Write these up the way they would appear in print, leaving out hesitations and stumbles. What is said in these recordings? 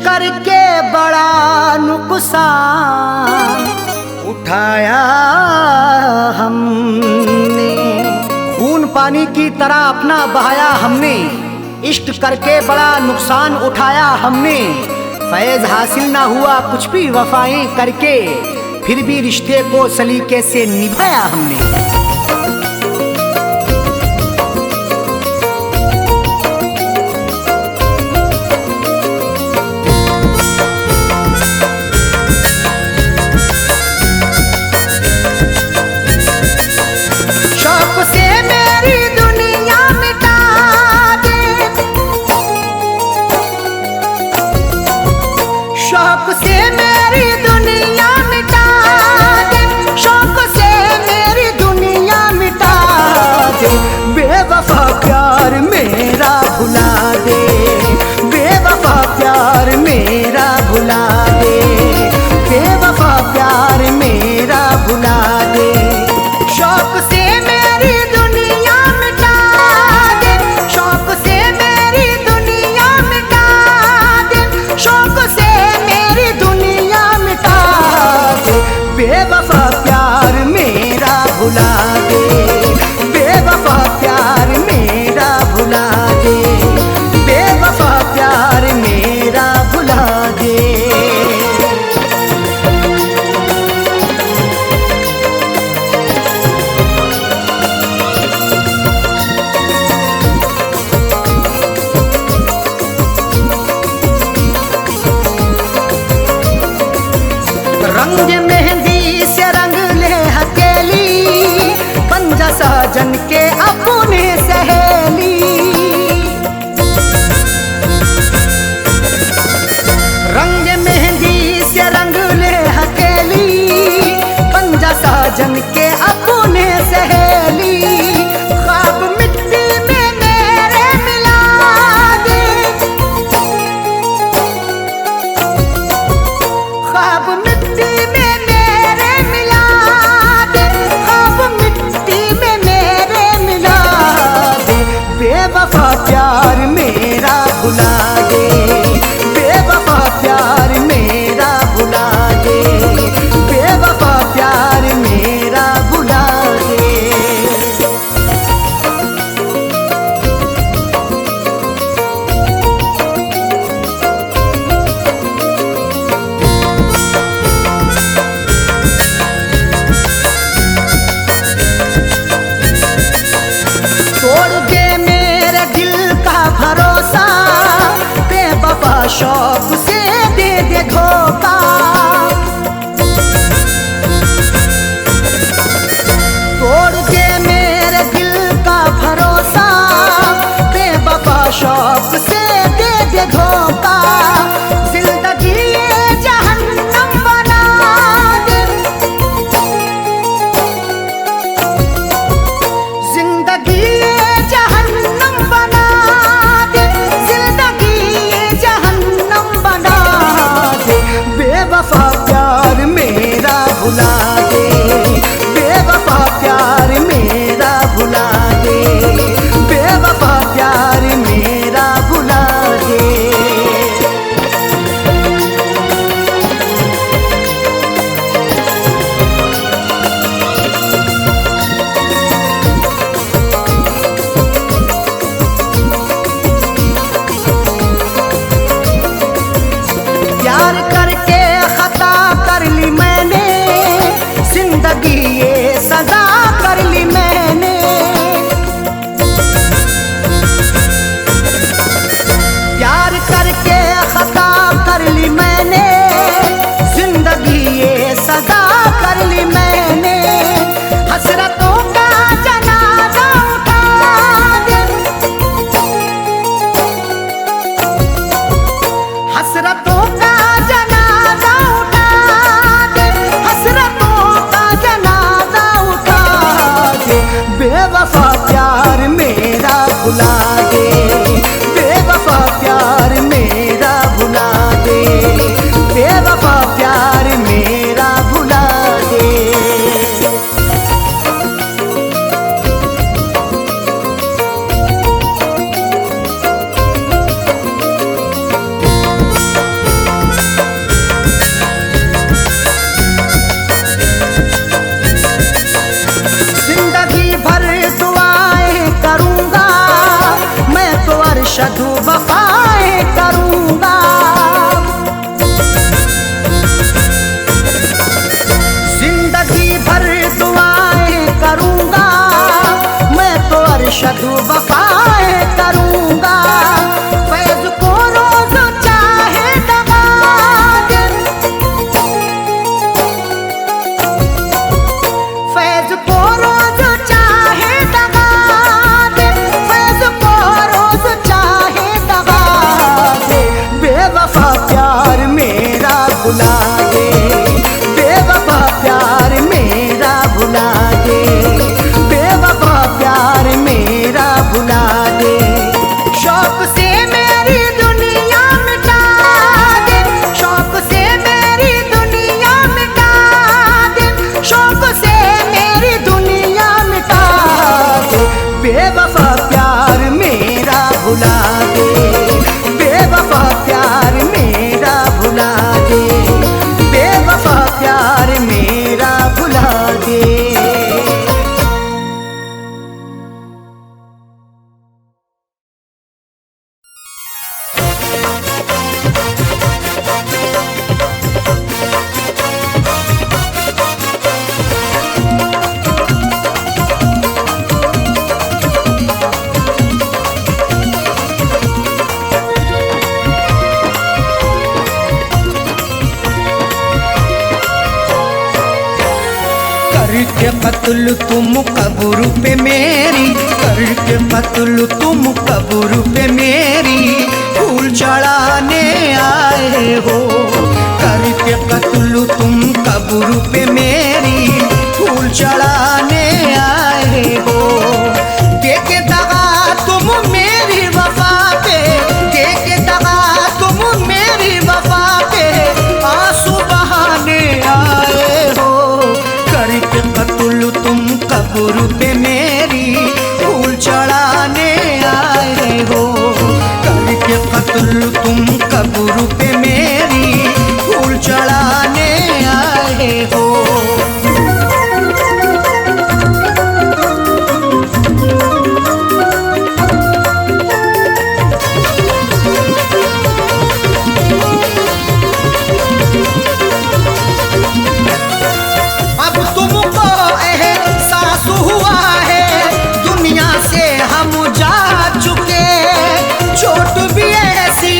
करके बड़ा नुकसान उठाया हमने। खून पानी की तरह अपना बहाया हमने, इश्क करके बड़ा नुकसान उठाया हमने। फैज हासिल ना हुआ कुछ भी वफाएं करके, फिर भी रिश्ते को सलीके से निभाया हमने। शौक से मेरी दुनिया मिटा दे, शौक से मेरी दुनिया मिटा दे। बेवफा प्यार मेरा भुला दे, बेवफा प्यार मेरा भुला दे, बेवफा प्यार मेरा भुला दे। शौक से मेरी दुनिया मिटा दे, शौक से मेरी दुनिया मिटा दे, शौक से बेवफा प्यार मेरा भुला दे, बेवफा प्यार मेरा भुला दे, बेवफा प्यार मेरा भुला दे। रंग मेहंदी से रंग ले हथेली, बन जा साजन के अपने सहेली। रंग मेहंदी से रंग ले हथेली, बन जा साजन के अपने सहेली। ख्वाब मिट्टी में मेरे मिला दे, ख्वाब मिट्टी में मेरे मिला दे, ख्वाब मिट्टी में मेरे मिला दे। बेवफा प्यार मेरा भुला दे, बेवफा प्यार मेरा भुला दे, बेवफा प्यार मेरा भुला दे। तोड़ दे मेरे दिल का भरोसा, बेवफा करके कत्ल तुम कब्र पे मेरी, करके कत्ल तुम कब्र पे मेरी फूल चढ़ाने आए हो। करके कत्ल तुम कब्र पे मेरी फूल चढ़ाने आए हो। देके दगा तुम मेरी वफा पे, देके दगा तुम मेरी वफा पे आंसू बहाने आए हो। करके कत्ल तुम कब्र पे मेरी फूल चढ़ाने आए हो। करके कत्ल तुम कब्र पे मेरी फूल चढ़ाने आए हो। अब तुमको एहसास हुआ है दुनिया से हम जा चुके, चोट भी ऐसी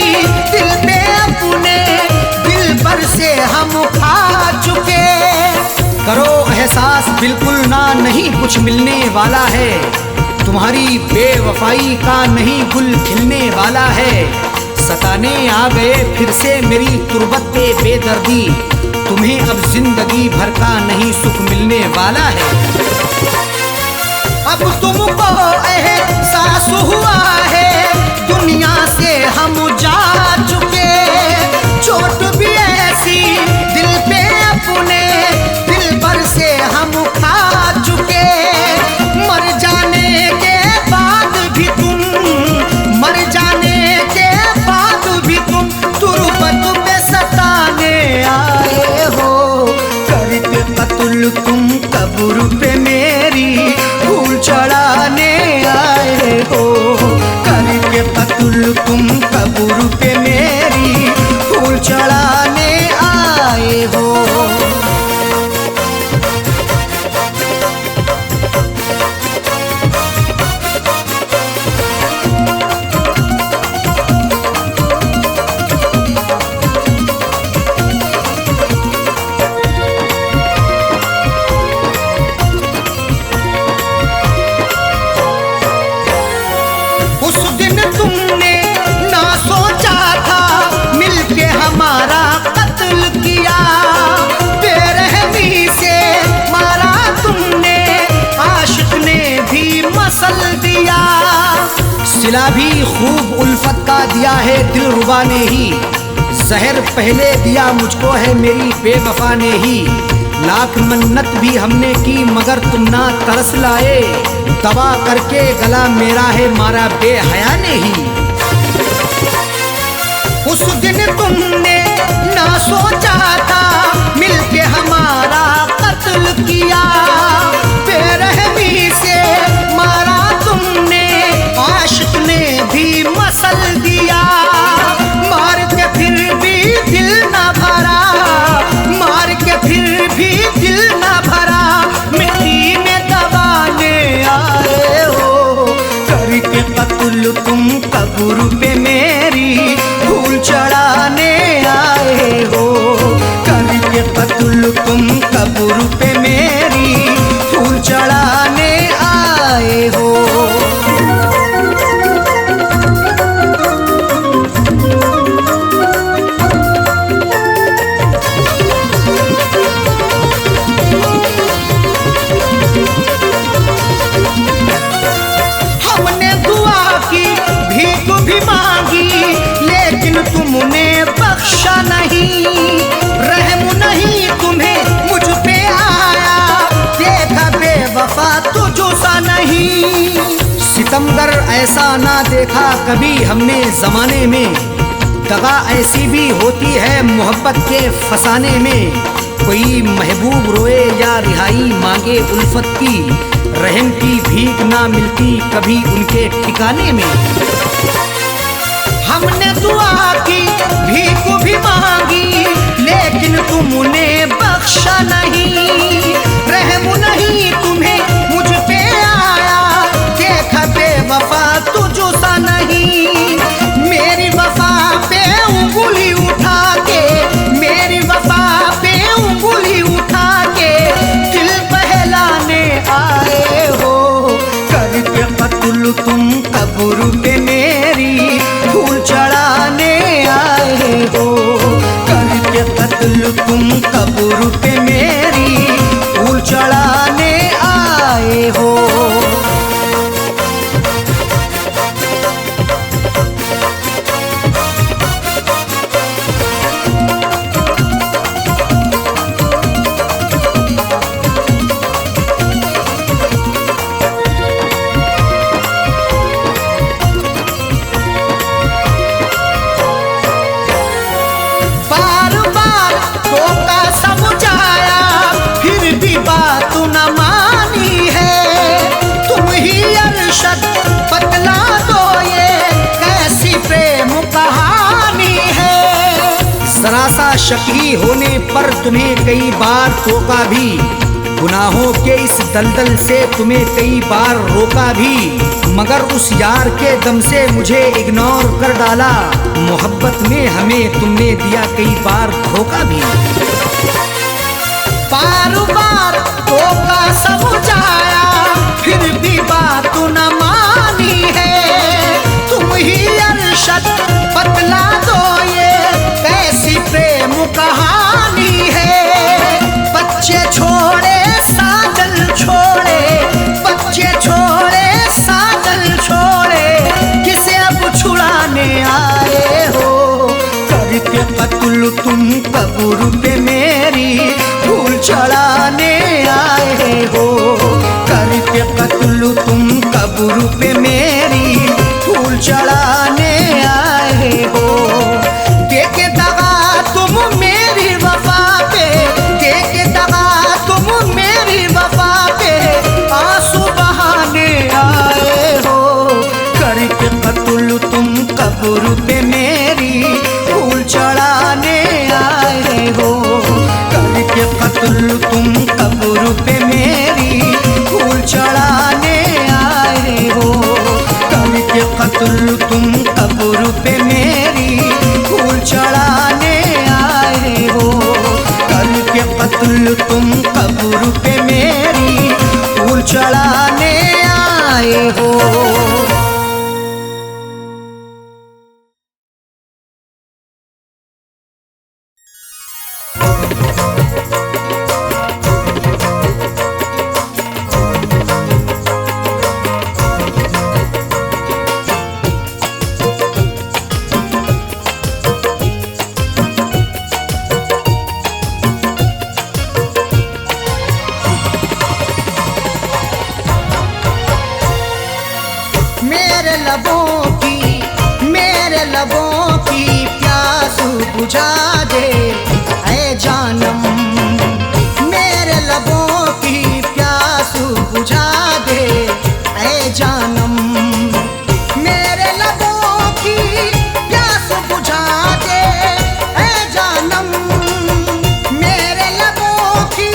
दिल पे अपने दिल पर से हम खा चुके। करो एहसास बिल्कुल ना, नहीं कुछ मिलने वाला है, तुम्हारी बेवफाई का नहीं गुल खिलने वाला है। सताने आ गए फिर से मेरी तुरबत पे बेदर्दी, तुम्हें अब जिंदगी भर का नहीं सुख मिलने वाला है। अब तुमको एहसास हुआ है दुनिया से हम जा चुके, चोट भी ऐसी दिल पे अपने दिल पर से हम खा चुके। मर जाने के बाद भी तुम, मर जाने के बाद भी तुम तुरबत पे सताने आए हो। करके कत्ल तुम कब्र पे मेरी फूल चढ़ाने आए हो। करके कत्ल तुम कब्र पे मेरी फूल चढ़ाने आए हो। उस दिन तुमने ना सोचा था मिलके हमारा कत्ल किया, बेरहमी से मारा तुमने आशिक ने भी मसल दिया। सिला भी खूब उल्फत का दिया है दिलरुबा ने ही, जहर पहले दिया मुझको है मेरी बेवफा ने ही। लाख मन्नत भी हमने की मगर तुम ना तरस लाए, दबा करके गला मेरा है मारा बेहया ने ही। उस दिन तुमने ना सोचा था मिलके हमारा कत्ल किया, बेरहमी से मारा तुमने आशिक ने भी मसल दिया। मार के फिर भी दिल ना भरा, मार के फिर भी दिल ना भरा, मिट्टी में दबाने आए हो। करके कत्ल तुम कब्र पे मेरी फूल चढ़ाने आए हो। करके कत्ल तुम कब्र पे मेरी फूल चढ़ाने आए हो। हमने दुआ की भीख भी मांगी लेकिन तुमने बख्शा नहीं, रहम नहीं तुम्हें मुझ पे आया, देखा बेवफा तुझसा नहीं। सितमगर ऐसा ना देखा कभी हमने जमाने में, दगा ऐसी भी होती है मोहब्बत के फसाने में। कोई महबूब रोए या रिहाई मांगे उल्फत की, रहम की भीख ना मिलती कभी उनके ठिकाने में। हमने दुआ की भीख भी मांगी लेकिन तुमने बख्शा नहीं, रहम नहीं तुम्हें मुझ पे आया, देखा बेवफा तुझसा नहीं। मेरी वफा पे उंगली उठा के, मेरी वफा पे उंगली उठा के दिल बहला कत्ल तुम कब्र पे मेरी फूल चढ़ाने आए हो। बात न मानी है तुम ही अरशद बतला दो ये कैसी प्रेम कहानी है। सरासा शकी होने पर तुम्हें कई बार टोका भी, गुनाहों के इस दलदल से तुम्हें कई बार रोका भी, मगर उस यार के दम से मुझे इग्नोर कर डाला। मोहब्बत में हमें तुमने दिया कई बार धोखा भी। बार बार धोखा समझाया फिर भी बात न मानी है तुम ही अरशद बतला दो ये कैसी प्रेम कहानी है। बच्चे छोड़े साजल छोड़े, बच्चे छोड़े साजल छोड़े, किसे अब छुड़ाने आए हो। करके कत्ल तुम कब्र पे मेरी फूल चढ़ाने आए हो। करके कत्ल तुम कब्र पे मेरी फूल चढ़ाने आए हो। देके दगा तुम मेरी वफा पे, देके दगा तुम मेरी वफा पे आंसू बहाने आए हो। करके कत्ल तुम कब्र पे मेरी फूल चढ़ाने आए हो। करके कत्ल तुम कब्र पे मेरी फूल चढ़ाने आए हो। करके कत्ल तुम कब्र पे मेरी फूल चढ़ाने आए हो। करके कत्ल तुम कब्र पे मेरी फूल चढ़ाने आए हो। मेरे लबों की प्यास बुझा दे ऐ जानम। मेरे लबों की प्यास बुझा दे ऐ जानम। मेरे लबों की प्यास बुझा दे ऐ जानम। मेरे लबों की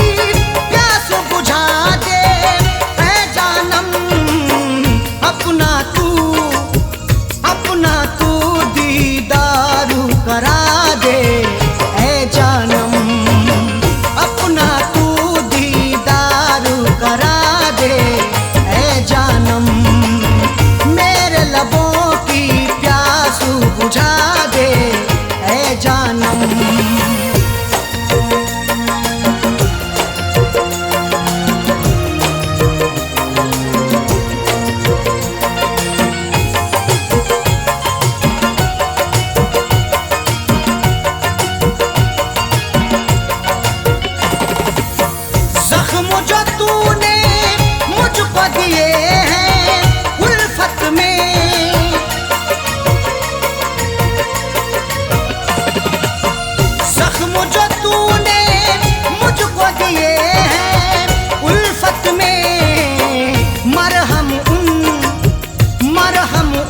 प्यास बुझा दे ऐ जानम। अपना तू दीदार करा दे ऐ जानम। अपना तू दीदार करा दे ऐ जानम। मेरे लबों की प्यास बुझा दे ऐ जानम। जख्म जो तूने मुझको दिए हैं उल्फत में, जख्म जो तूने मुझको दिए हैं उल्फत में। मरहम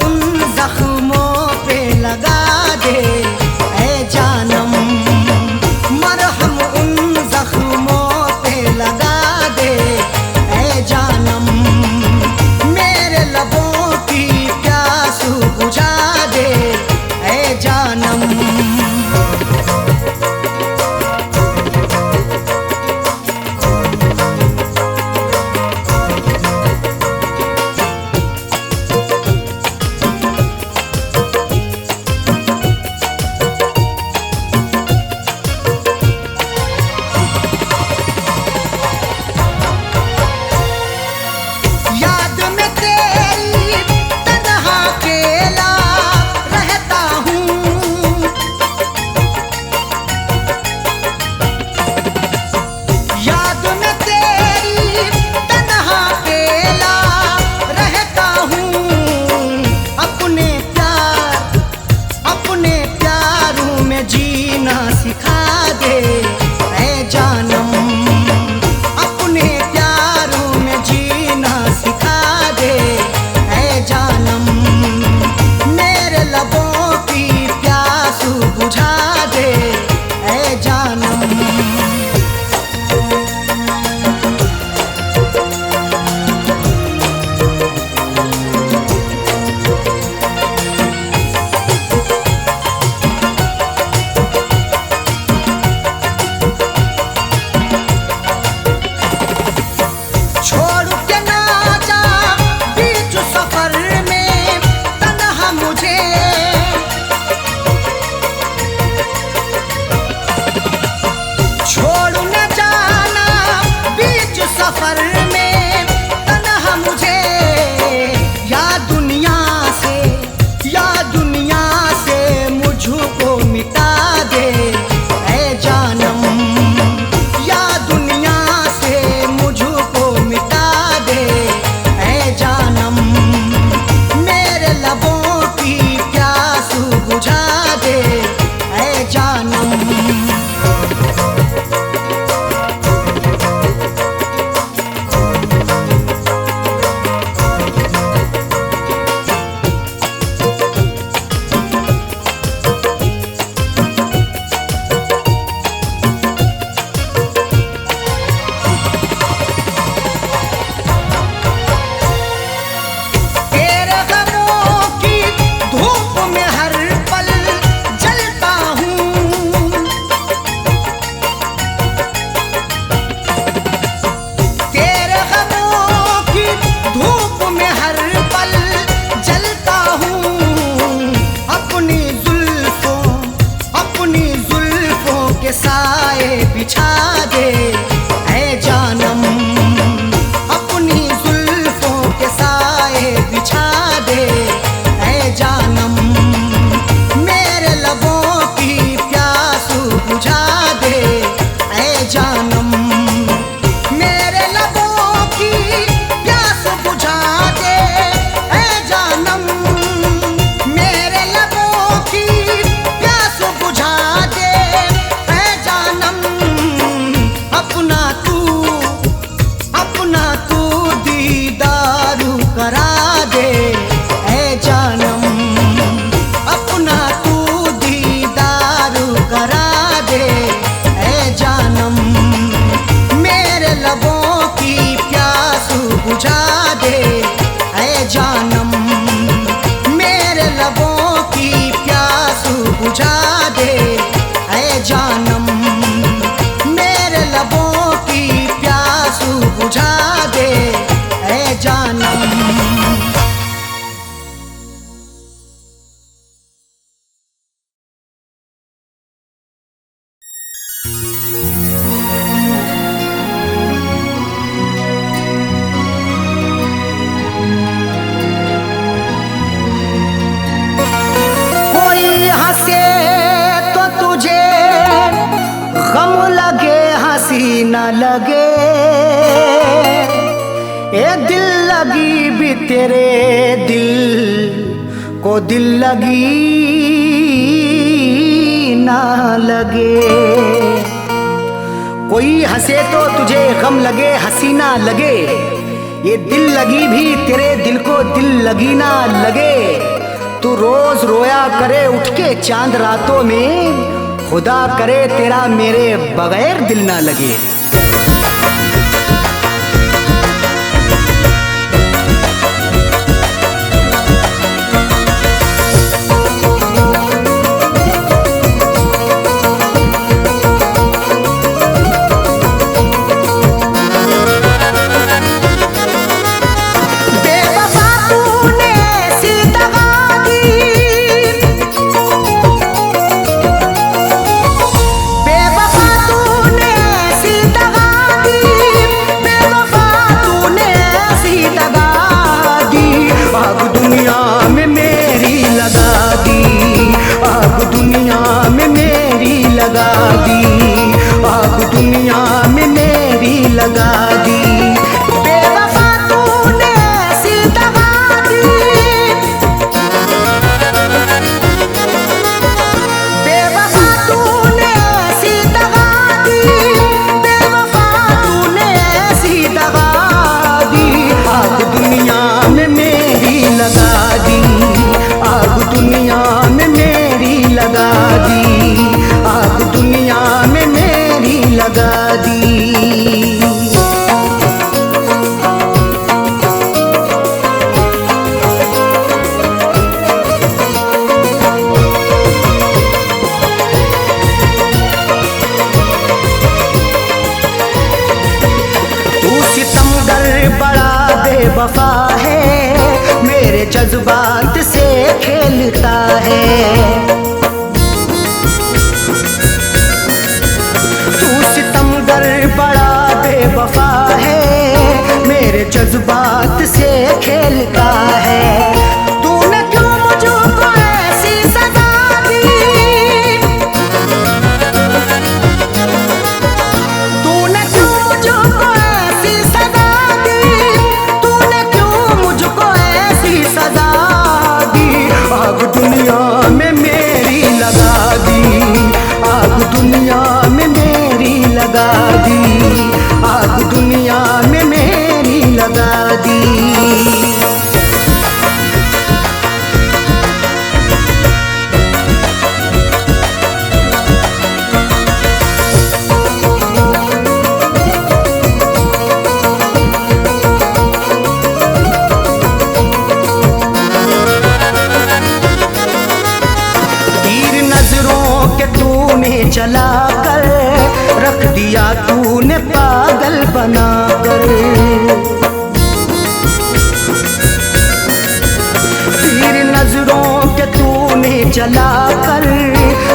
उन जख्मों पे लगा दे ऐ जानम। मरहम उन जख्मों लगा दे ऐ जानम। जानम, मेरे लबों की प्यास बुझा दे ऐ जानम, मेरे लबों की प्यास बुझा दे ऐ जानम। न लगे ए दिल लगी भी तेरे दिल को दिल लगी ना लगे। कोई हंसे तो तुझे गम लगे हंसी ना लगे, ये दिल लगी भी तेरे दिल को दिल लगी ना लगे। तू रोज रोया करे उठ के चांद रातों में, खुदा करे तेरा मेरे बगैर दिल ना लगे। वफा है मेरे जज्बात से खेलता है, तू सितमगर बड़ा बेवफा है मेरे जज्बात से खेलता है। तूने क्यों मुझको ऐसी सजा दी, तूने क्यों मुझको ऐसी सजा दी, तूने क्यों मुझको ऐसी सजा दी। आग दुनिया में मेरी लगा दी, आग दुनिया में मेरी लगा दी, आग दुनिया में मेरी लगा दी। चला कर रख दिया तूने पागल बनाकर, तीर नजरों के तूने चला कर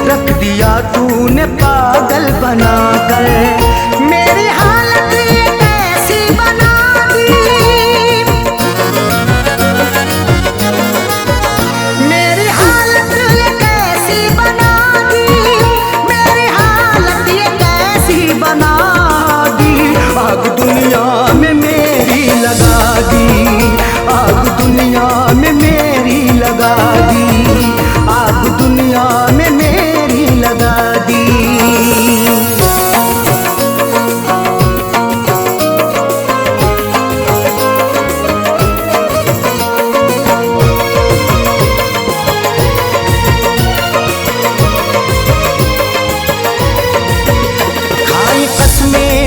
रख दिया तूने पागल बनाकर। मेरी हालत ये कैसी बना दी, मेरी हालत ये कैसी बना बना दी। आग दुनिया में मेरी लगा दी, आग दुनिया में मेरी लगा दी, आग दुनिया में मेरी लगा दी।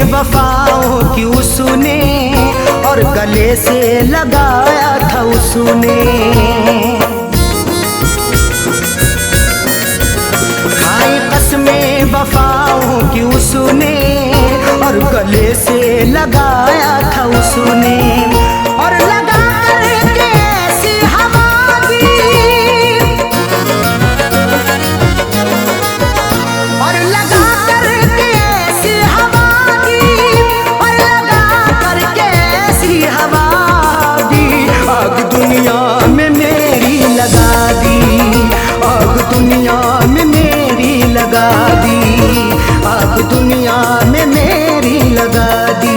वफाओं की उसने और गले से लगाया था उसने। खाई कसमें वफाओं की उसने और गले से लगाया था उसने। और लगा करके ऐसी हवा दी, और लगा करके ऐसी हवा दी, और लगा करके ऐसी हवा दी। आग दुनिया में मेरी लगा दी, आग दुनिया में मेरी लगा दी, आग दुनिया में मेरी लगा दी।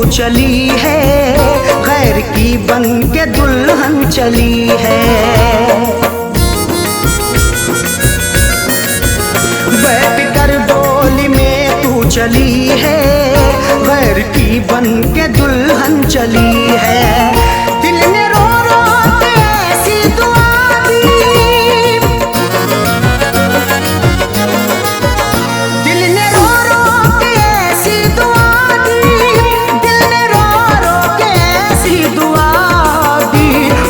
चली है गैर की बन के दुल्हन चली है। बैठ कर डोली में तू चली है गैर की बन के दुल्हन चली है। दिल ने रो रो के ऐसी दुआ दी, दिल ने रो रो के ऐसी दुआ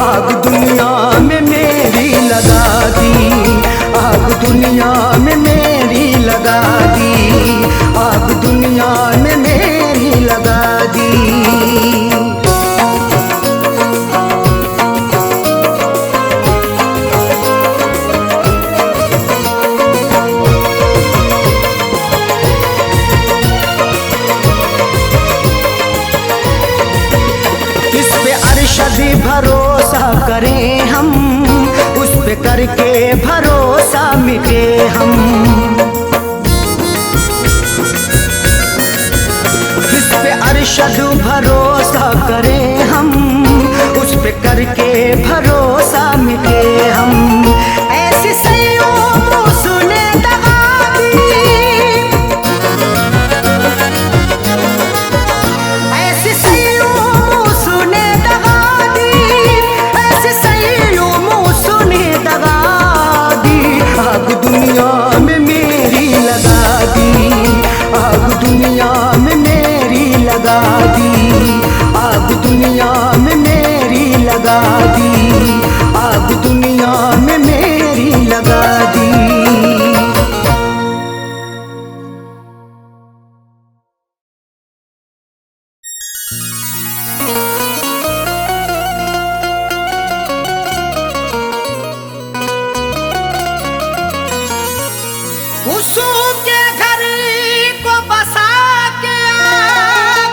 आग दुनिया में मेरी लगा दी, आग दुनिया में मेरी लगा दी, आग दुनिया में मेरी लगा दी। इस पे अरशद भरोसा करें हम, उस पे करके भरोसा मिटे हम। इस पे अरशद भरोसा करें हम, उस पे करके भरोसा मिटे हम। ऐसी सैयों उसने दगा दी, ऐसी सैयों उसने दगा दी, ऐसी सैयों उसने दगा दी। आग दुनिया में मेरी लगा दी, आग दुनिया में मेरी लगा दी, आग दुनिया में मेरी लगा दी, आग दुनिया में मेरी लगा दी। उसके घर को बसा के आग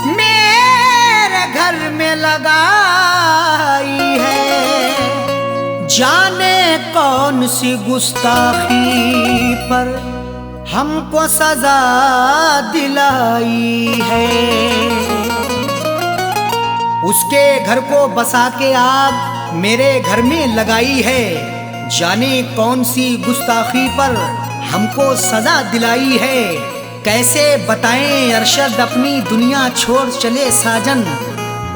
मेरे घर में लगाई है। जाने कौन सी गुस्ताखी पर हमको सजा दिलाई है। उसके घर को बसा के आग मेरे घर में लगाई है। जाने कौन सी गुस्ताखी पर हमको सजा दिलाई है। कैसे बताएं अरशद अपनी दुनिया छोड़ चले साजन,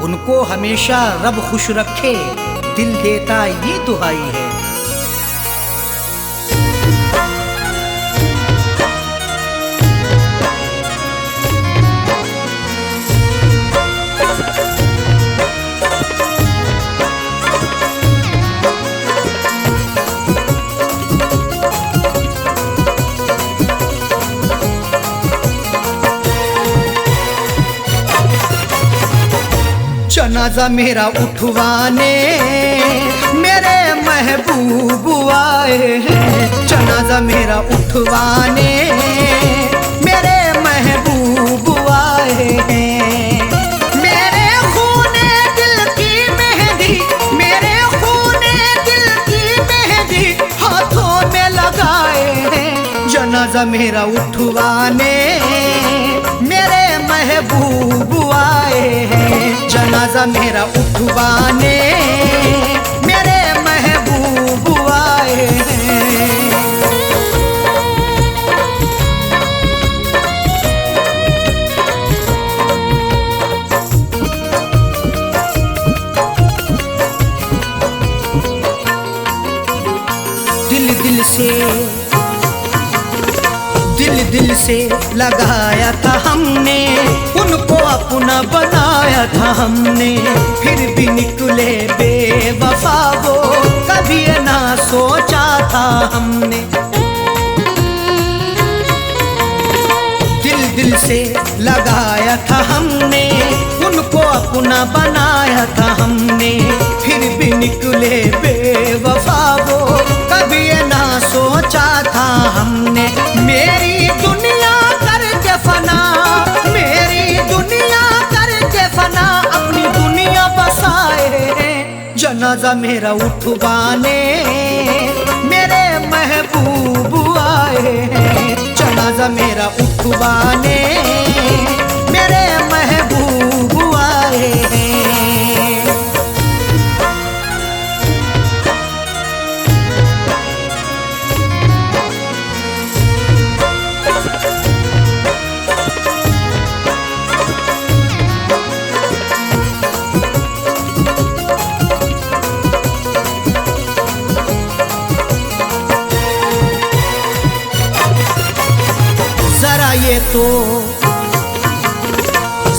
उनको हमेशा रब खुश रखे दिल देता ये दुआई है। जनाजा मेरा उठवाने मेरे महबूब आए हैं। जनाजा मेरा उठवाने मेरे महबूब आए हैं। मेरे खूने दिल की मेहंदी, मेरे खूने दिल की मेहंदी हाथों में लगाए हैं। जनाजा मेरा उठवाने मेरे महबूब आए हैं। जनाजा मेरा उठवाने मेरे महबूब आए हैं। दिल से लगाया था हमने, उनको अपना बनाया था हमने, फिर भी निकले बेवफा वो, कभी ना सोचा था हमने। दिल से लगाया था हमने, उनको अपना बनाया था हमने, फिर भी निकले बेवफा वो, कभी ना सोचा था हमने। मेरी दुनिया करके फना, मेरी दुनिया करके फना, अपनी दुनिया बसाए, जनाजा मेरा उठवाने मेरे महबूब आए, जनाजा मेरा उठवाने मेरे महबूब आए हैं।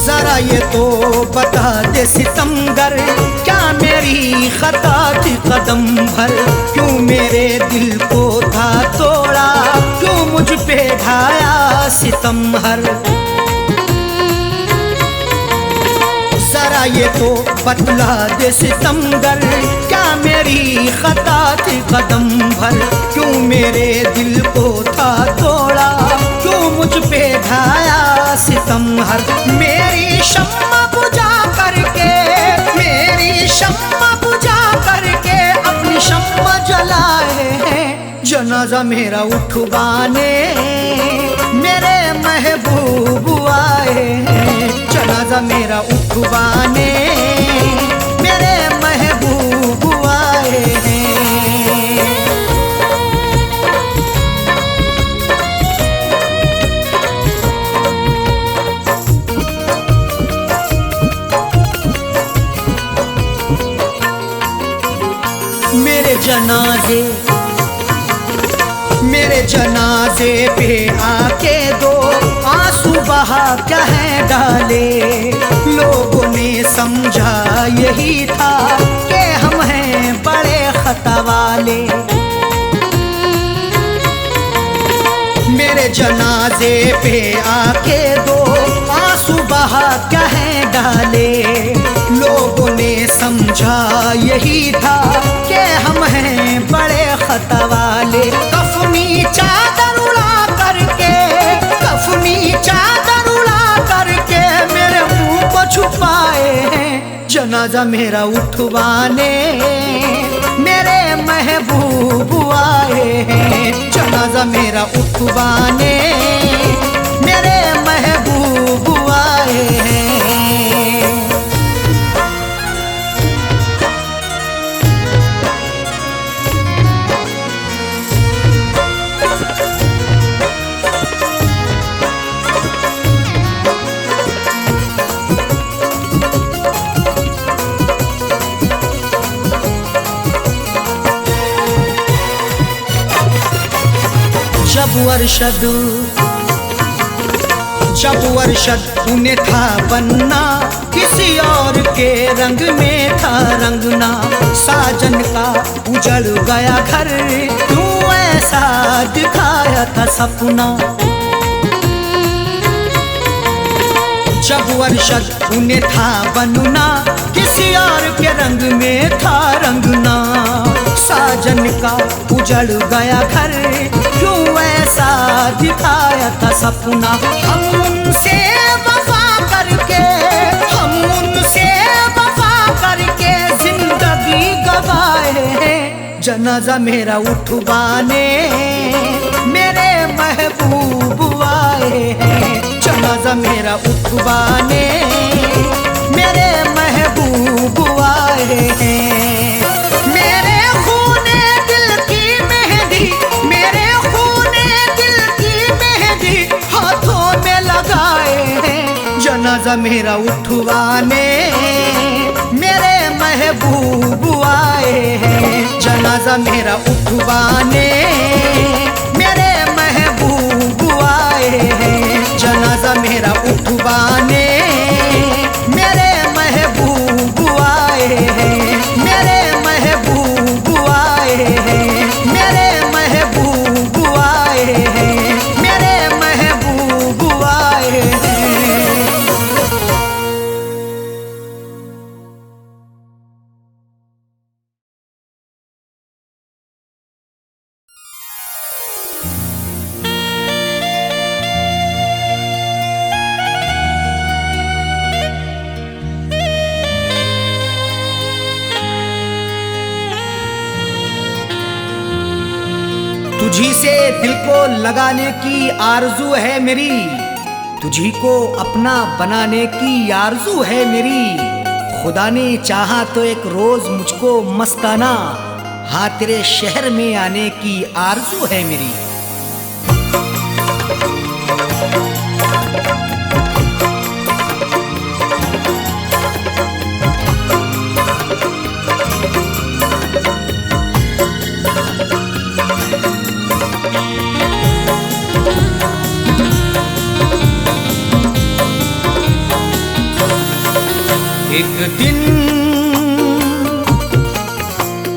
जरा ये तो बता दे सितमगर, क्या मेरी खता थी कदम भर, क्यों मेरे दिल को था तोड़ा, क्यों मुझ पे ढाया सितम हर। जरा ये तो बतला दे सितमगर, क्या मेरी खता थी कदम भर, क्यों मेरे दिल को था तोड़ा, क्यों मुझ पे ढाया सितम हर। मेरी शम्मा बुझा करके, मेरी शम्मा बुझा करके, अपनी शम्मा जलाए हैं, जनाजा मेरा उठवाने मेरे महबूब आए हैं, जनाजा मेरा उठवाने मेरे महबूब आए हैं। मेरे जनाजे पे आके दो आंसू बहा कह डाले, लोगों ने समझा यही था कि हम हैं बड़े खता वाले। मेरे जनाजे पे आके दो आंसू बहा कह डाले, लोगों ने समझा यही था कि हम हैं बड़े खता वाले। कफनी चादर उड़ा करके, कफनी चादर उड़ा करके मेरे मुंह को छुपाए हैं, जनाजा मेरा उठवाने मेरे महबूब आए हैं, जनाजा मेरा उठवाने मेरे महबूब आए हैं। जब अरशद उन्हें था बनना, किसी और के रंग में था रंगना, साजन का उजड़ गया घर, क्यों ऐसा दिखाया था सपना। जब अरशद उन्हें था बनना, किसी और के रंग में था रंगना, साजन का उजड़ गया घर, क्यों ऐसा दिखाया था सपना। हम उनसे वफा करके, हम उनसे वफा करके जिंदगी गवाए हैं, जनाजा मेरा उठवाने मेरे महबूब आए हैं, जनाजा मेरा उठवाने मेरे महबूब आए हैं। मेरे खूने दिल की मेहंदी, मेरे खूने दिल की मेहंदी हाथों में लगाए हैं, जनाजा मेरा उठवाने मेरे महबूब आए हैं, जनाजा मेरा उठवाने मेरे महबूब आए हैं। जनाजा मेरा उठवाने मेरे महबूब आए हैं। मेरे महबूब आए हैं। मेरे महबूब आए हैं। मेरे महबूब आए हैं। तुझी से दिल को लगाने की आरजू है मेरी, तुझी को अपना बनाने की आरजू है मेरी। खुदा ने चाहा तो एक रोज मुझको मस्ताना हाँ तेरे शहर में आने की आरजू है मेरी।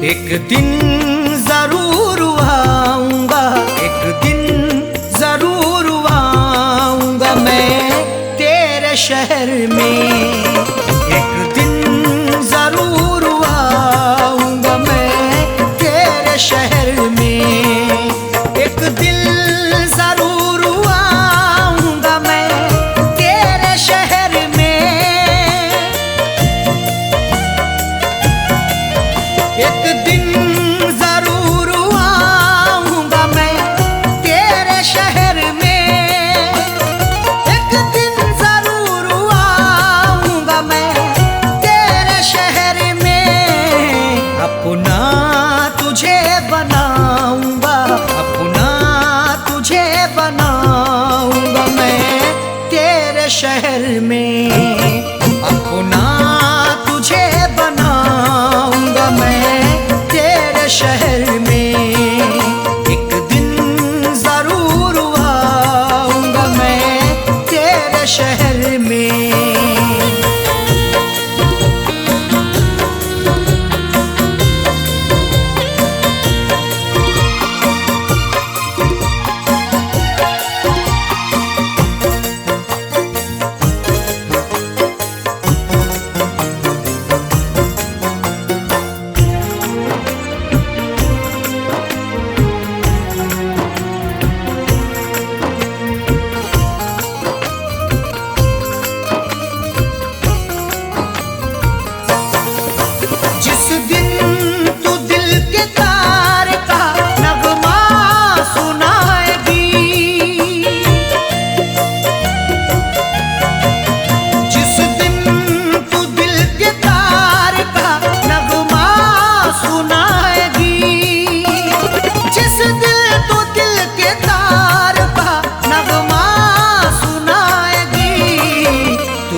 एक दिन जरूर आऊंगा, एक दिन जरूर आऊंगा मैं तेरे शहर में। एक दिन जरूर आऊंगा मैं तेरे शहर में। एक दिन जरूर आऊंगा मैं तेरे शहर में। एक दिन जरूर आऊंगा मैं तेरे शहर में। एक दिन जरूर आऊंगा मैं तेरे शहर में। अपना तुझे बनाऊंगा, अपना तुझे बनाऊंगा मैं तेरे शहर में। अपना तुझे बनाऊंगा मैं तेरे शहर में। एक दिन जरूर आऊंगा मैं तेरे शहर में।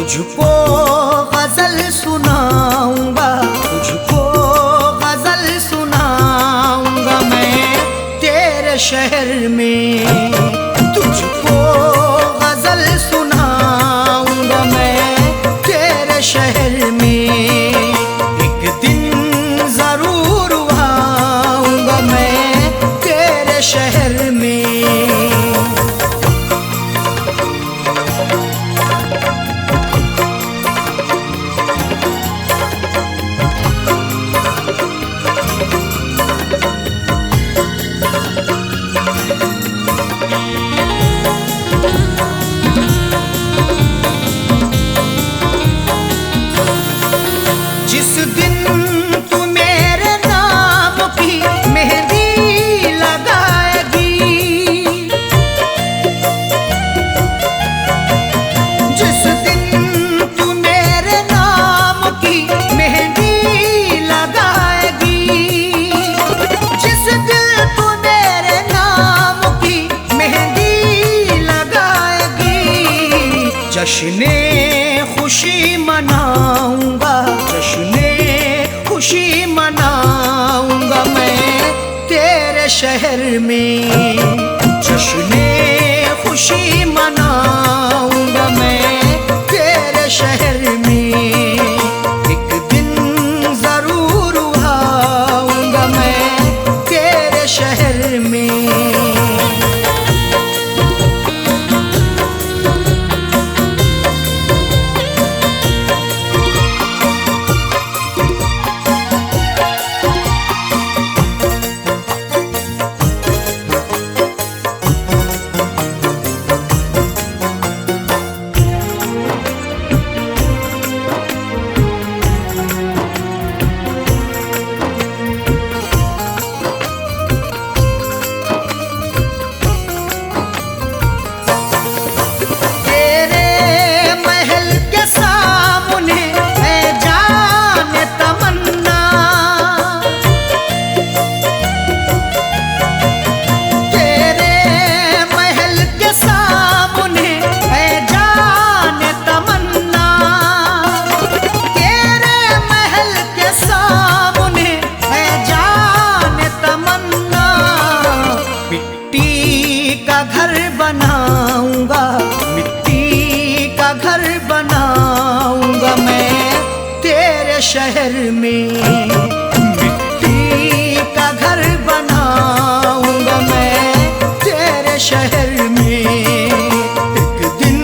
तुझको गजल सुनाऊंगा, तुझको गजल सुनाऊंगा मैं तेरे शहर में। तुझको गजल सुनाऊंगा मैं तेरे शहर में। एक दिन जरूर आऊंगा मैं तेरे शहर में। तेरे शहर में जश्ने खुशी मनाऊंगा मैं तेरे शहर में। एक दिन जरूर आऊंगा मैं तेरे शहर में। बनाऊंगा मिट्टी का घर बनाऊंगा मैं तेरे शहर में। मिट्टी का घर बनाऊंगा मैं तेरे शहर में। एक दिन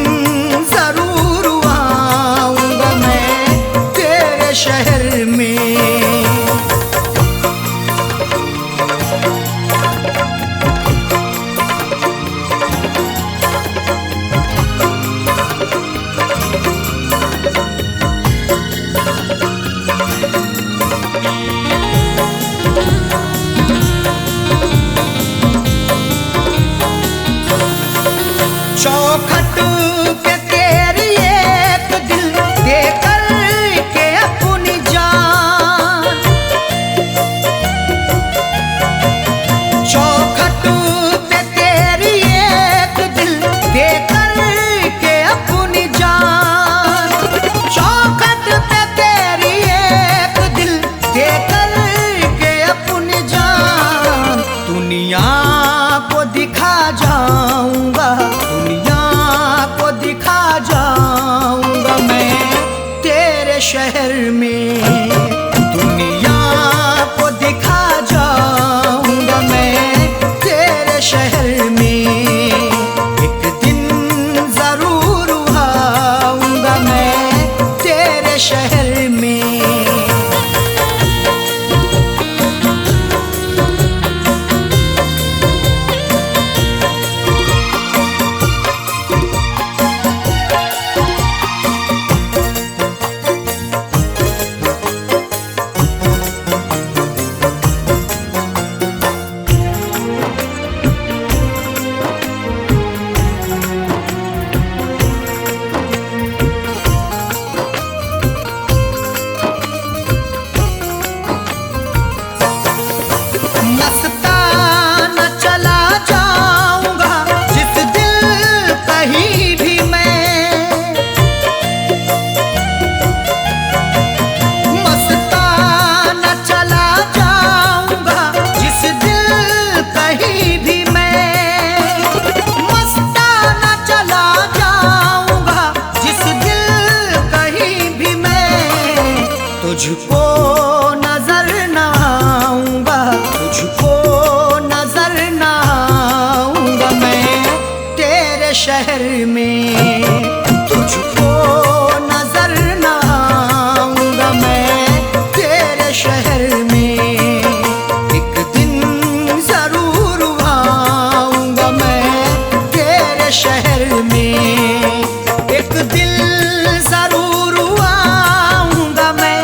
जरूर आऊंगा मैं तेरे शहर में। चौखट पे तेरी एक दिल दे कर के अपनी जान। चौखट पे तेरी एक दिल दे कर के अपनी जान। चौखट पे तेरी एक दिल दे कर के अपनी जान। दुनिया को दिखा जाऊंगा जाऊंगा मैं तेरे शहर में। दुनिया को दिखा जाऊंगा मैं तेरे शहर में। एक दिन जरूर आऊंगा मैं तेरे शहर में। मस्ताना चला जाऊंगा जिस दिल कहीं भी मैं। मस्ताना चला जाऊंगा जिस दिल कहीं भी मैं। मस्ताना चला जाऊंगा जिस दिल कहीं भी मैं। तुझको नजर न आऊंगा तुझको नजर न आऊंगा मैं तेरे शहर में। तुझको नजर न आऊंगा मैं तेरे शहर में। एक दिन जरूर आऊंगा मैं तेरे शहर में। एक दिल जरूर आऊंगा मैं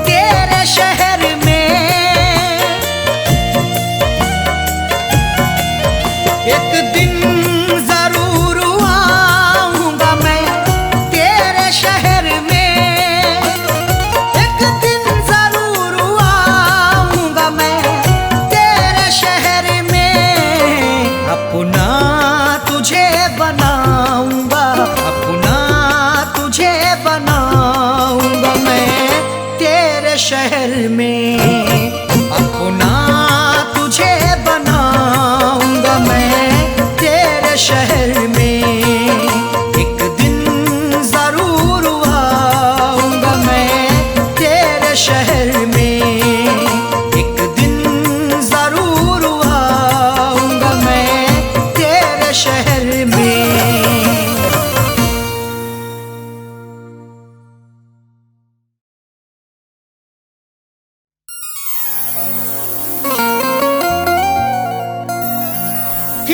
तेरे शहर में। एक दिन जरूर आऊंगा मैं तेरे शहर में। एक दिन जरूर आऊंगा मैं तेरे शहर में। अपना तुझे बनाऊंगा अपना तुझे बनाऊंगा मैं तेरे शहर में। अपना तुझे बना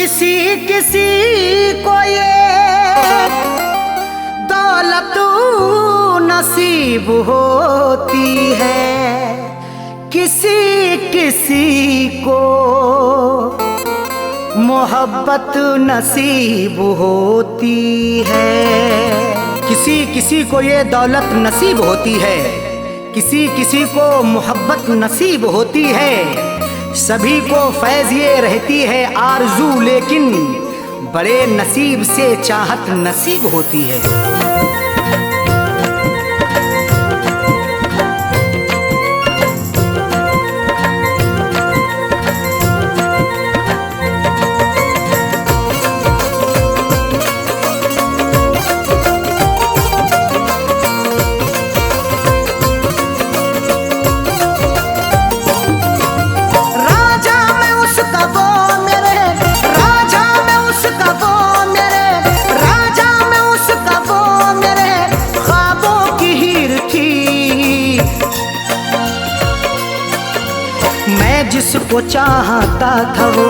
किसी किसी को ये दौलत नसीब होती है, किसी किसी को मोहब्बत नसीब होती है। किसी किसी को ये दौलत नसीब होती है, किसी किसी को मोहब्बत नसीब होती है। सभी को फैज़ ये रहती है आरज़ू, लेकिन बड़े नसीब से चाहत नसीब होती है। जिसको चाहता था वो,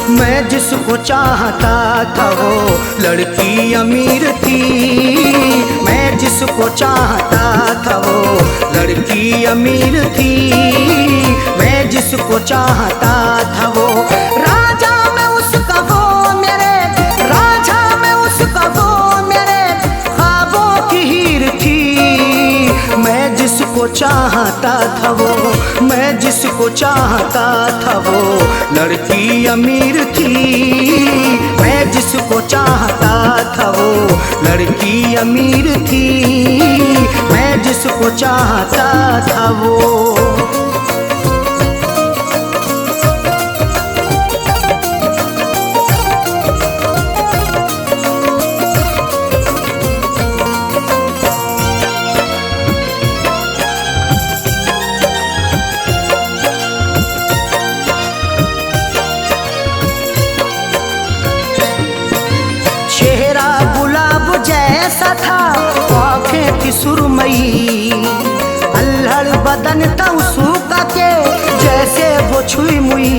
मैं जिसको चाहता था वो लड़की अमीर थी। मैं जिसको चाहता था वो लड़की अमीर थी। मैं जिसको चाहता था वो राजा, मैं उसका वो मेरे राजा, मैं उसका वो मेरे ख्वाबों की हीर थी। मैं जिसको चाहता था वो, मैं जिसको चाहता था वो लड़की अमीर थी। मैं जिसको चाहता था वो लड़की अमीर थी। मैं जिसको चाहता था वो। जैसा था आँखें थी सुरमई, अल्हड़ बदन था उसका के जैसे वो छुई मुई।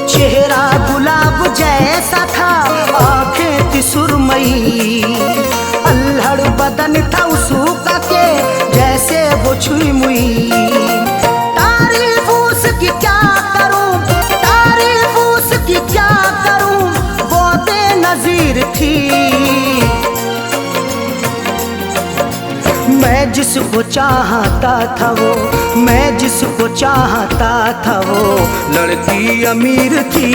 चेहरा गुलाब जैसा था, आँखें थी सुरमई, अल्हड़ बदन था उसका के जैसे वो छुई मुई। तारीफ उसकी क्या करूं, तारीफ उसकी क्या करूं, वो बेनज़ीर थी। मैं जिसको चाहता था वो, मैं जिसको चाहता था वो लड़की अमीर थी।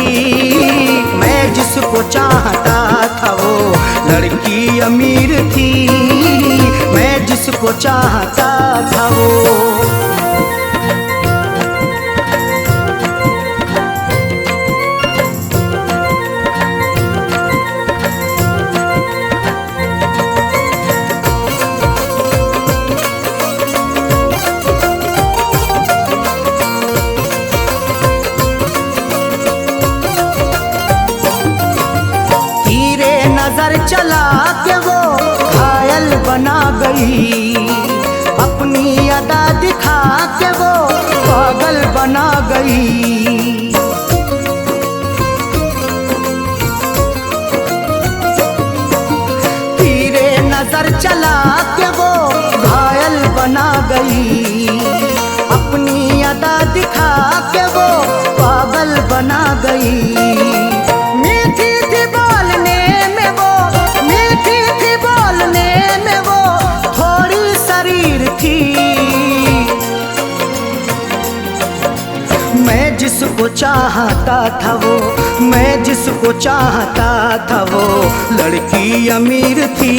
मैं जिसको चाहता था वो लड़की अमीर थी। मैं जिसको चाहता था वो। नजर चला के वो घायल बना गई, अपनी अदा दिखा के वो पागल बना गई। तीरे नजर चला के वो घायल बना गई, अपनी अदा दिखा के वो पागल बना गई। मैं जिसको चाहता था वो, मैं जिसको चाहता था वो लड़की अमीर थी।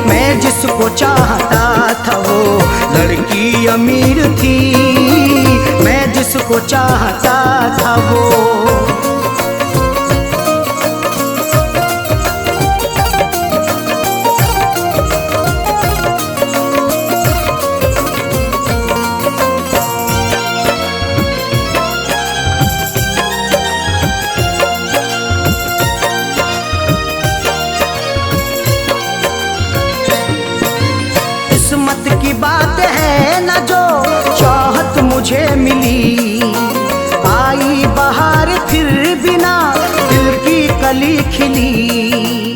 मैं जिसको चाहता था वो लड़की अमीर थी। मैं जिसको चाहता था वो। किस्मत की बात है न जो मिली।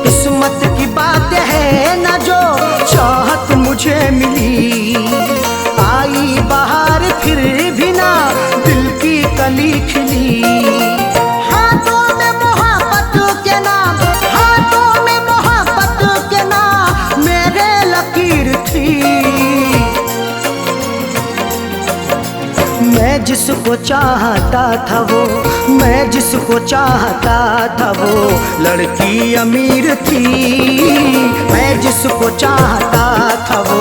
किस्मत की बात है ना जो चाहत मुझे मिली। आई बाहर फिर भी ना दिल की कली खिली। हाथों में मोहब्बत के नाम, हाथों में मोहब्बत के नाम मेरे लकीर थी। मैं जिसको चाहता था वो, मैं जिसको चाहता था वो लड़की अमीर थी। मैं जिसको चाहता था वो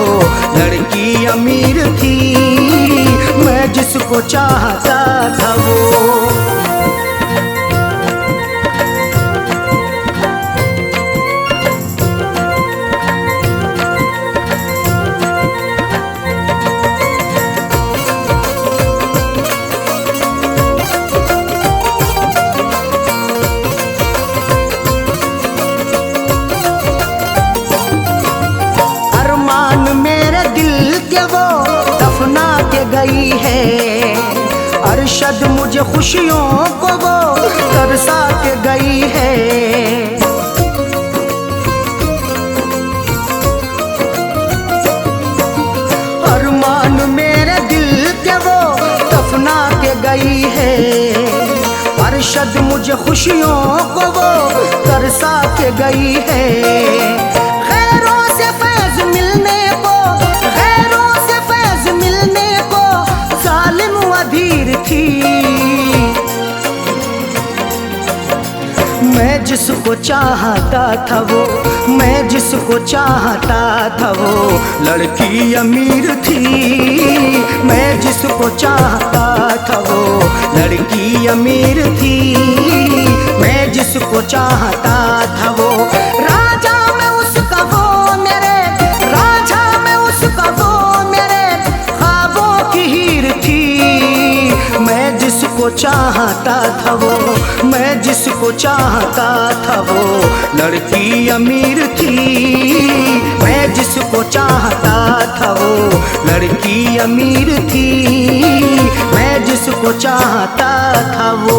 लड़की अमीर थी। मैं जिसको चाहता था वो। गई है अरशद मुझे खुशियों को वो तरसा के गई है। अरमान मेरे दिल के वो दफना के गई है। अरशद मुझे खुशियों को वो तरसा के गई है। खैरों से फैज मिलने को, खैरों से फैज मिलने को जालिम अधीर थी। मैं जिसको चाहता था वो, मैं जिसको चाहता था वो लड़की अमीर थी। मैं जिसको चाहता था वो लड़की अमीर थी। मैं जिसको चाहता था वो राजा में उसका वो मेरे, राजा में उसका वो मेरे ख्वाबों की हीर थी। मैं जिसको चाहता था वो, मैं जिसको चाहता था वो लड़की अमीर थी। मैं जिसको चाहता था वो लड़की अमीर थी। मैं जिसको चाहता था वो।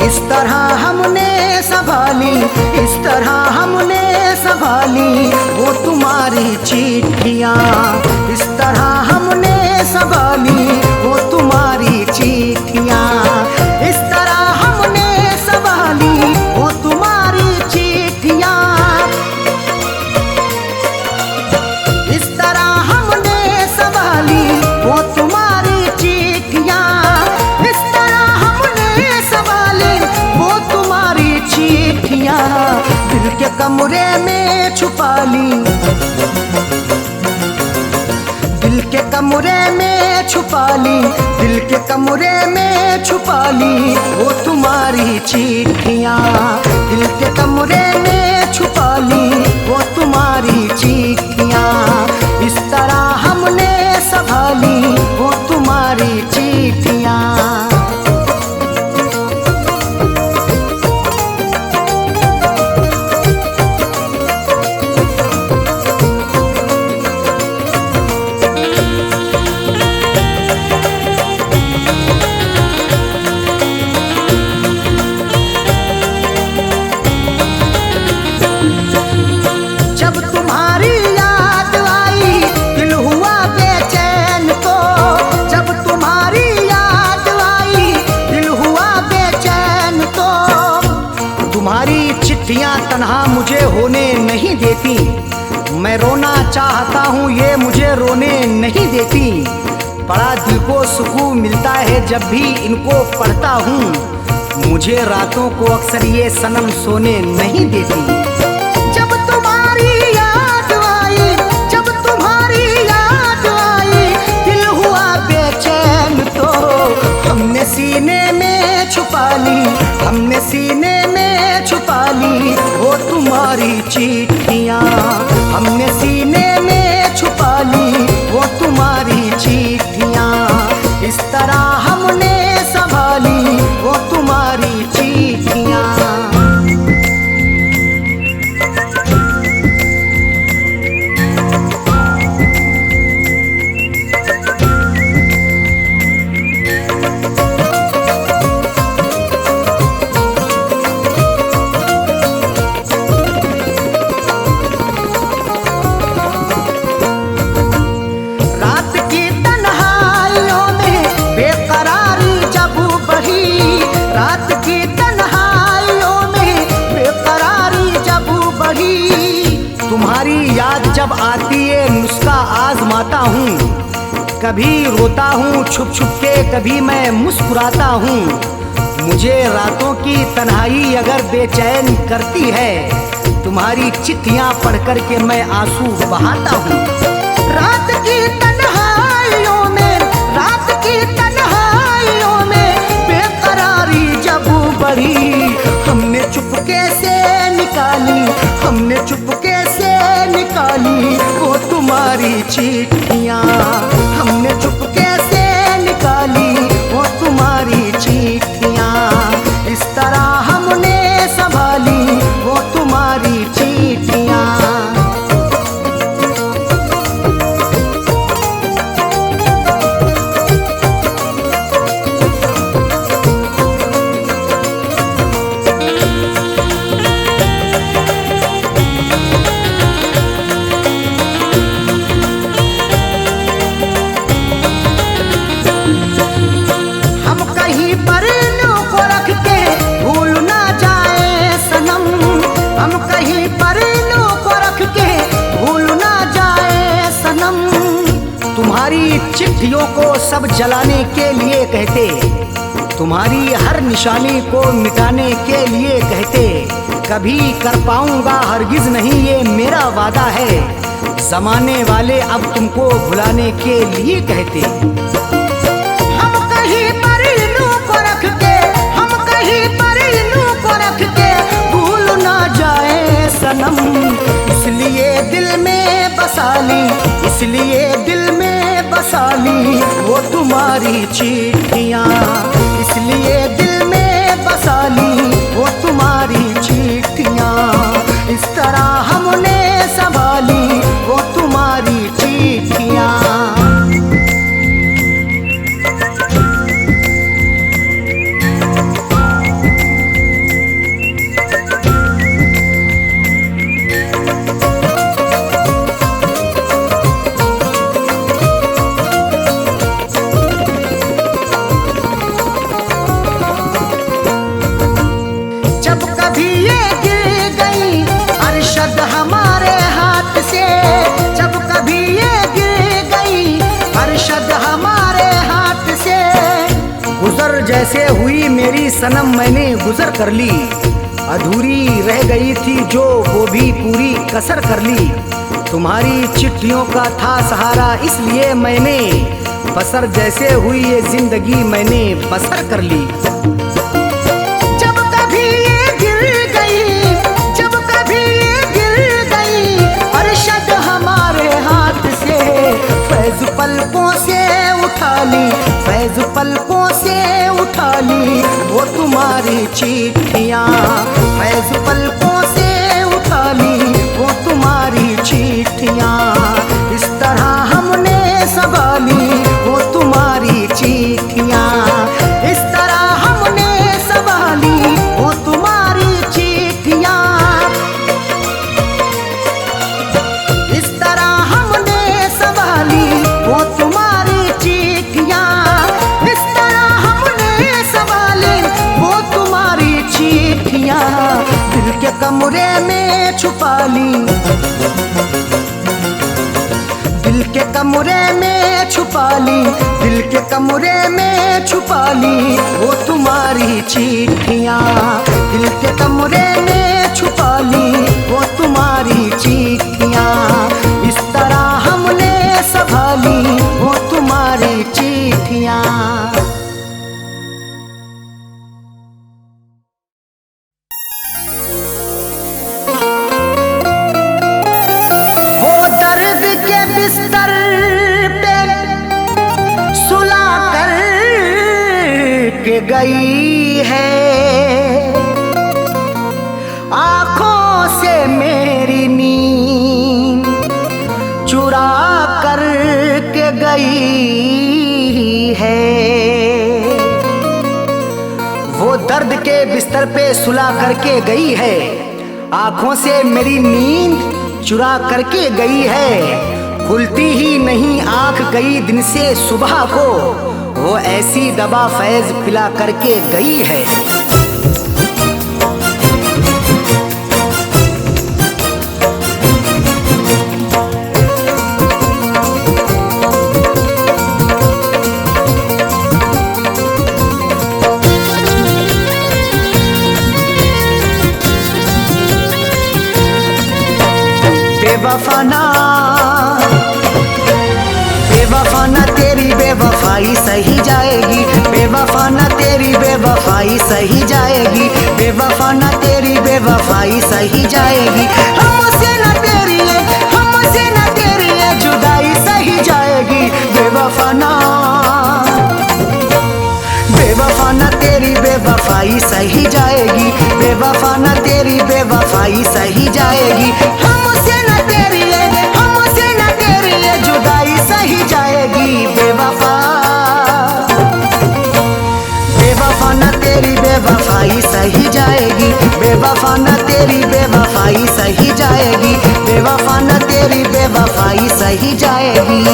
इस तरह हमने संभाली, इस तरह हमने संभाली वो तुम्हारी चिट्ठियाँ। इस तरह हमने संभाली वो तुम्हारी चिट्ठियाँ। इस तरह हमने संभाली वो तुम्हारी चिट्ठियाँ। इस तरह हमने संभाली वो तुम्हारी चिट्ठियाँ। इस तरह हमने संभाली वो तुम्हारी चिट्ठियाँ। दिल के कमरे में छुपा ली, दिल के कमरे में छुपा ली, दिल के कमरे में छुपा ली वो तुम्हारी चिट्ठियाँ। दिल के कमरे में छुपा ली वो तुम्हारी चिट्ठियाँ। इस तरह हमने संभाली वो तुम्हारी चिट्ठियाँ। चिट्ठियाँ तन्हा मुझे होने नहीं देती। मैं रोना चाहता हूँ ये मुझे रोने नहीं देती। बड़ा दिल को सुकून मिलता है जब भी इनको पढ़ता हूँ। मुझे रातों को अक्सर ये सनम सोने नहीं देती। जब तुम्हारी याद आई, जब तुम्हारी याद आई दिल हुआ बेचैन तो हमने सीने हमने सीने में छुपा ली वो तुम्हारी चिट्ठियाँ, हमने सीने में छुपा ली वो तुम्हारी चिट्ठियाँ, इस तरह हमने संभाली वो तुम्हारी चिट्ठियाँ। तुम्हारी याद जब आती है नुस्खा आजमाता हूँ, कभी रोता हूँ छुप छुप के, कभी मैं मुस्कुराता हूँ। मुझे रातों की तन्हाई अगर बेचैन करती है, तुम्हारी चिट्ठियाँ पढ़ कर के मैं आंसू बहाता हूँ। रात की तन्हाइयों में, रात की तन्हाइयों में बेकरारी जब बढ़ी, हमने चुपके से निकाली, हमने चुपके से निकाली वो तुम्हारी चिट्ठियाँ, हमने चुपके से निकाली वो तुम्हारी चिट्ठियाँ, इस तरह हमने संभाली वो तुम्हारी चिट्ठियाँ। तुम्हारी चिट्ठियों को सब जलाने के लिए कहते, तुम्हारी हर निशानी को मिटाने के लिए कहते, कभी कर पाऊंगा हरगिज नहीं ये मेरा वादा है, जमाने वाले अब तुमको भुलाने के लिए कहते। हम कहीं पर इन्हों को रख के, हम कहीं पर इन्हों को रख के भूल ना जाए सनम, इसलिए दिल में बसा ली, इसलिए दिल में बसा ली वो तुम्हारी चिट्ठियाँ, इसलिए दिल में बसा ली वो तुम्हारी चिट्ठियाँ, इस तरह हमने संभाली वो तुम्हारी चिट्ठियाँ। गुजर जैसे हुई मेरी सनम मैंने गुजर कर ली, अधूरी रह गई थी जो वो भी पूरी कसर कर ली, तुम्हारी चिट्ठियों का था सहारा इसलिए मैंने बसर जैसे हुई ये जिंदगी मैंने बसर कर ली। जब कभी ये गिर गई, जब कभी ये गिर गई अरशद हमारे हाथ से, फैज पलकों से उठा ली, फैज पलकों से उठा ली वो तुम्हारी चिट्ठियाँ, फैज पलकों से उठा ली वो तुम्हारी चिट्ठियाँ, इस तरह हमने संभाली वो तुम्हारी चिट्ठियाँ, इस तरह हमने संभाली वो तुम्हारी चिट्ठियाँ, इस तरह हमने संभाली वो तुम्हारी चिट्ठियाँ, इस तरह हमने संभाली वो तुम्हारी चिट्ठियाँ, दिल के कमरे में छुपा ली, दिल के कमरे में छुपा ली, दिल के कमरे में छुपा ली वो तुम्हारी चिट्ठियाँ, दिल के कमरे में छुपा ली वो तुम्हारी चिट्ठियाँ, इस तरह हमने संभाली वो तुम्हारी चिट्ठियाँ। बिस्तर पे सुला कर के गई है, आंखों से मेरी नींद चुरा कर के गई है। वो दर्द के बिस्तर पे सुला करके गई है, आंखों से मेरी नींद चुरा करके गई है। खुलती ही नहीं आंख कई दिन से सुबह को, वो ऐसी दवा फैज पिला करके गई है। बेवफाना बेवफाना तेरी बेवफाई सही जाएगी, बेवफाना तेरी बेवफाई सही जाएगी, बेवफाना तेरी बेवफाई सही जाएगी। हमसे न तेरी जुदाई सही जाएगी। बेवफाना बेवफाना तेरी बेवफाई सही जाएगी, बेवफाना तेरी बेवफाई सही जाएगी। हमसे न तेरी जुदाई सही जाएगी। बेवफा बेवफाना तेरी बेवफाई सही जाएगी, बेवफाना तेरी बेवफाई सही जाएगी, बेवफाना तेरी बेवफाई सही जाएगी।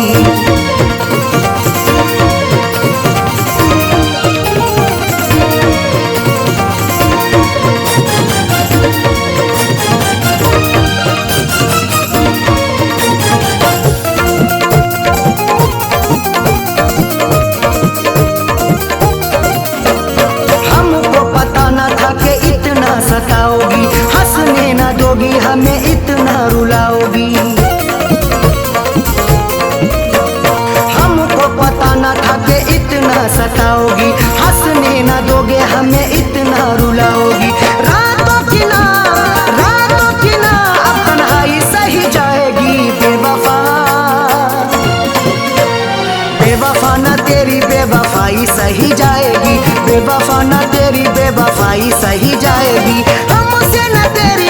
सताओगी, हंसने न दोगी, हमें इतना रुलाओगी। हमको पता न था कि इतना सताओगी, हंसने न दोगे, हमें इतना रुलाओगी। रातों की ना अब तन्हाई सही जाएगी। बेवफा बेवफाना तेरी बेवफाई सही जाएगी, बेवफाना तेरी बेवफाई सही जाएगी। हमसे न तेरी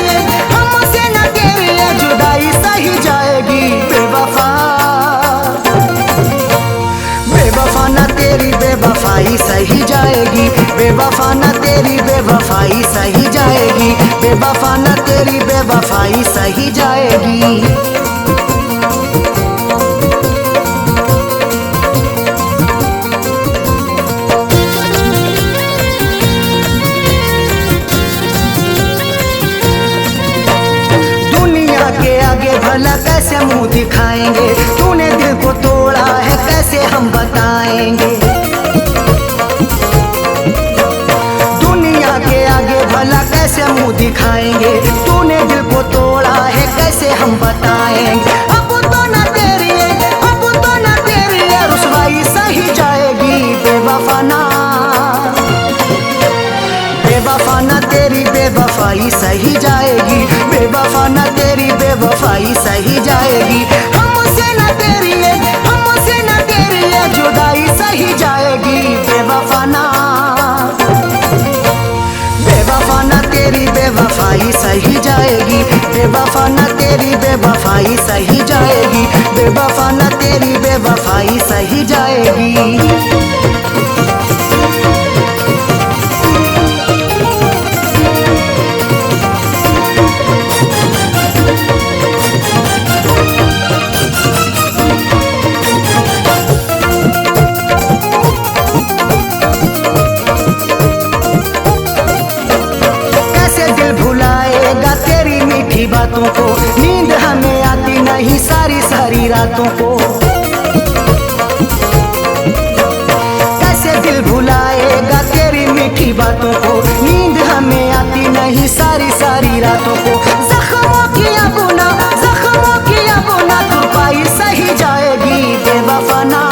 जुदाई सही जाएगी। बेवफा बेवफाना तेरी बेवफाई सही जाएगी, बेवफाना तेरी बेवफाई सही जाएगी, बेवफाना तेरी बेवफाई सही जाएगी। भला कैसे मुंह दिखाएंगे, तूने दिल को तोड़ा है कैसे हम बताएंगे। दुनिया के आगे भला कैसे मुंह दिखाएंगे, तूने दिल को तोड़ा है कैसे हम बताएंगे। अब तो न तेरी रुसवाई सही जाएगी। बेवफाना बेवफाना तेरी बेवफाई सही जाएगी, बेवफाना तेरी बेवफाई सही जाएगी। हमसे न तेरी जुदाई सही जाएगी। बेवफाना बेवफाना तेरी बेवफाई सही जाएगी, बेवफाना तेरी बेवफाई सही जाएगी, बेवफाना तेरी बेवफाई सही जाएगी। बातों को नींद हमें आती नहीं सारी रातों को। कैसे दिल भुलाएगा तेरी मीठी बातों को, नींद हमें आती नहीं सारी रातों को। जख्मों की अबुना तुरपाई सही जाएगी। बेवफाना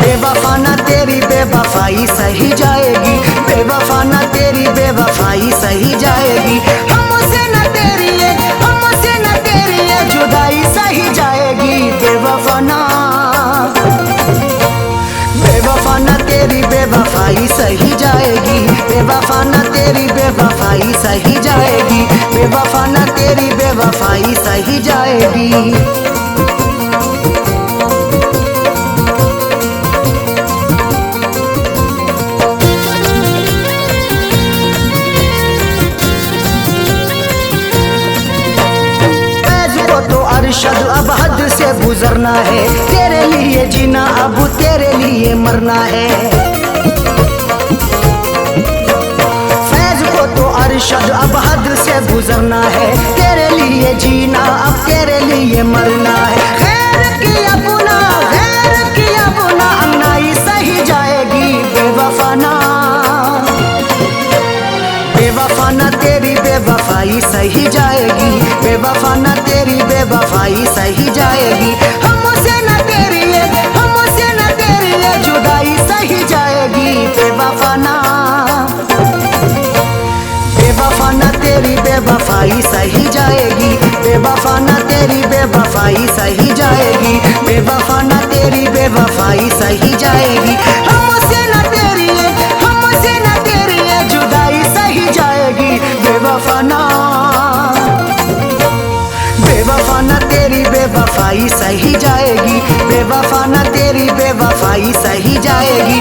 बेवफाना तेरी बेवफाई सही जाएगी, बेवफाना तेरी बेवफाई सही जाएगी। हमसे न तेरी जुदाई बेवफा ना तेरी बेवफाई सही जाएगी, बेवफा ना तेरी बेवफाई सही जाएगी। अरशद अब हद से गुजरना है, तेरे लिए जीना अब तेरे लिए मरना है। फैज को तो अरशद अब हद से गुजरना है, तेरे लिए जीना अब तेरे लिए मरना है। खैर की अपना खैर की अपना अन्नाई सही जाएगी, बेवफा ना बेवफा ना तेरी बेवफाई सही जाएगी, बेवफा ना तेरी बेवफाई सही जाएगी। हमसे न तेरी हमसे न तेरी जुदाई सही जाएगी, बेवफा ना बेवफा ना तेरी बेवफाई सही जाएगी, बेवफा ना तेरी बेवफाई सही जाएगी, बेवफा ना तेरी बेवफाई सही जाएगी। हमसे न तेरी जुदाई सही जाएगी, बेवफा ना बेवफा ना तेरी बेवफाई सही जाएगी, बेवफा ना तेरी बेवफाई सही जाएगी।